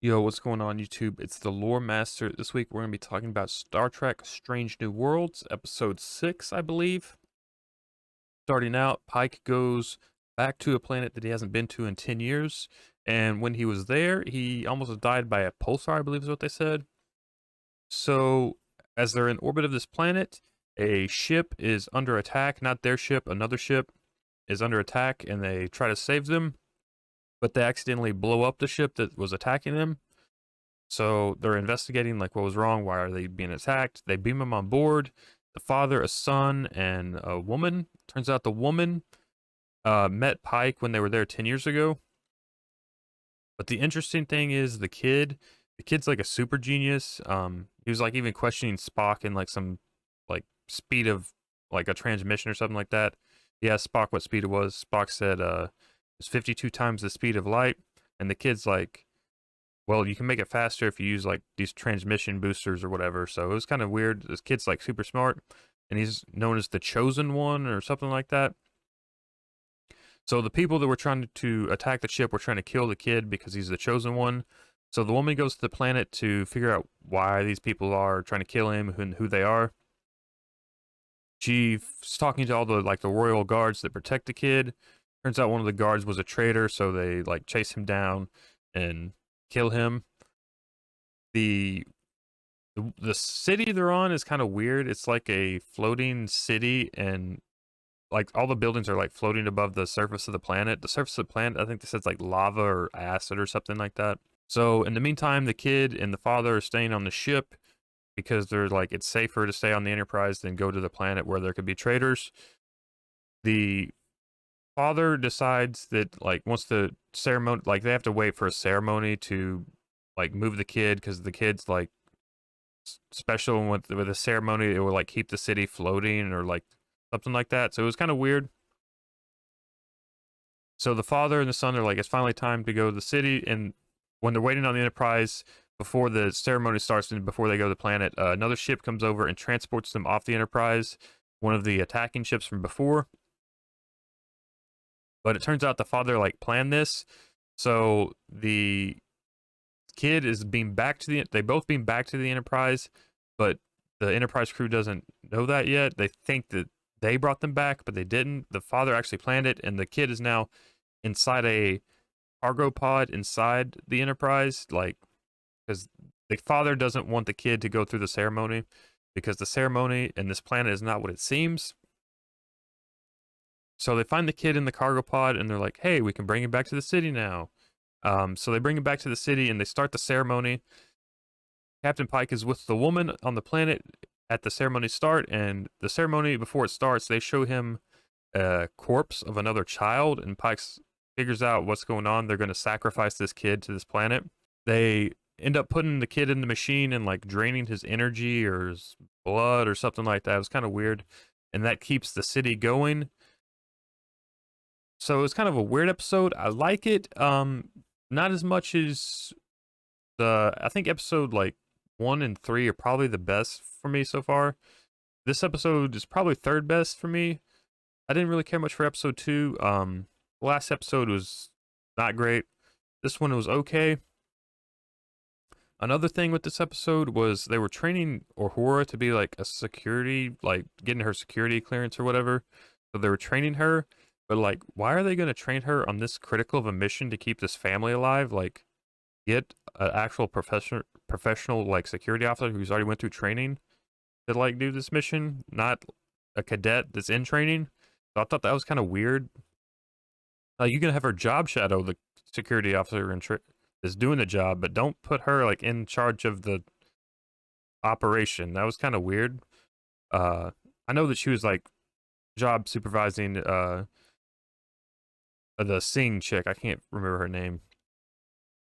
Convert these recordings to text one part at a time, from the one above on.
Yo, what's going on YouTube? It's the Lore Master. This week we're going to be talking about Star Trek Strange New Worlds, episode 6, I believe. Starting out, Pike goes back to a planet that he hasn't been to in 10 years, and when he was there, he almost died by a pulsar, I believe is what they said. So, as they're in orbit of this planet, a ship is under attack, not their ship, another ship is under attack, and they try to save them, but they accidentally blow up the ship that was attacking them. So they're investigating like what was wrong, why are they being attacked? They beam him on board. The father, a son, and a woman. Turns out the woman met Pike when they were there 10 years ago. But the interesting thing is the kid's like a super genius. He was like even questioning Spock in like some like speed of like a transmission or something like that. He asked Spock what speed it was. Spock said it's 52 times the speed of light. And the kid's like, well, you can make it faster if you use like these transmission boosters or whatever. So it was kind of weird. This kid's like super smart, and he's known as the chosen one or something like that. So the people that were trying to attack the ship were trying to kill the kid because he's the chosen one. So the woman goes to the planet to figure out why these people are trying to kill him and who they are. She's talking to all the like the royal guards that protect the kid. Turns out one of the guards was a traitor, so they like chase him down and kill him. The the city they're on is kind of weird. It's like a floating city, and like all the buildings are like floating above the surface of the planet. The surface of the planet, I think this says like lava or acid or something like that. So in the meantime, the kid and the father are staying on the ship because they're like it's safer to stay on the Enterprise than go to the planet where there could be traitors. The father decides that like once the ceremony, like they have to wait for a ceremony to like move the kid because the kid's like special, and with a ceremony it will like keep the city floating or like something like that. So it was kind of weird. So the father and the son are like, it's finally time to go to the city, and when they're waiting on the Enterprise before the ceremony starts and before they go to the planet, another ship comes over and transports them off the Enterprise, one of the attacking ships from before. But it turns out the father like planned this, so the kid is being back to they both being back to the Enterprise, but the Enterprise crew doesn't know that yet. They think that they brought them back, but they didn't. The father actually planned it, and the kid is now inside a cargo pod inside the Enterprise, like because the father doesn't want the kid to go through the ceremony because the ceremony and this planet is not what it seems. So they find the kid in the cargo pod, and they're like, "Hey, we can bring him back to the city now." So they bring him back to the city, and they start the ceremony. Captain Pike is with the woman on the planet at the ceremony start, and the ceremony before it starts, they show him a corpse of another child, and Pike figures out what's going on. They're going to sacrifice this kid to this planet. They end up putting the kid in the machine and like draining his energy or his blood or something like that. It was kind of weird, and that keeps the city going. So it's kind of a weird episode. I like it. Not as much as I think episode like 1 and 3 are probably the best for me so far. This episode is probably third best for me. I didn't really care much for episode 2. The last episode was not great. This one was okay. Another thing with this episode was they were training Uhura to be like a security, like getting her security clearance or whatever. So they were training her, but like, why are they going to train her on this critical of a mission to keep this family alive? Like, get an actual professional like security officer who's already went through training to like do this mission, not a cadet that's in training. So I thought that was kind of weird. You can have her job shadow the security officer is doing the job, but don't put her like in charge of the operation. That was kind of weird. Uh, I know that she was like job supervising the Sing chick. I can't remember her name.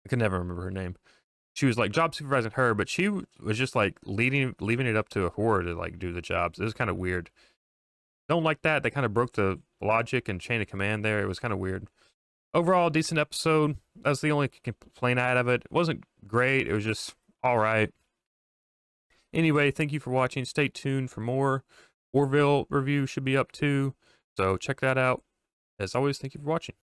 I can never remember her name. She was like job supervising her, but she was just like leaving it up to a whore to like do the jobs. It was kind of weird. Don't like that. They kind of broke the logic and chain of command there. It was kind of weird. Overall, decent episode. That's the only complaint I had of it. It wasn't great. It was just all right. Anyway, thank you for watching. Stay tuned for more. Orville review should be up too, so check that out. As always, thank you for watching.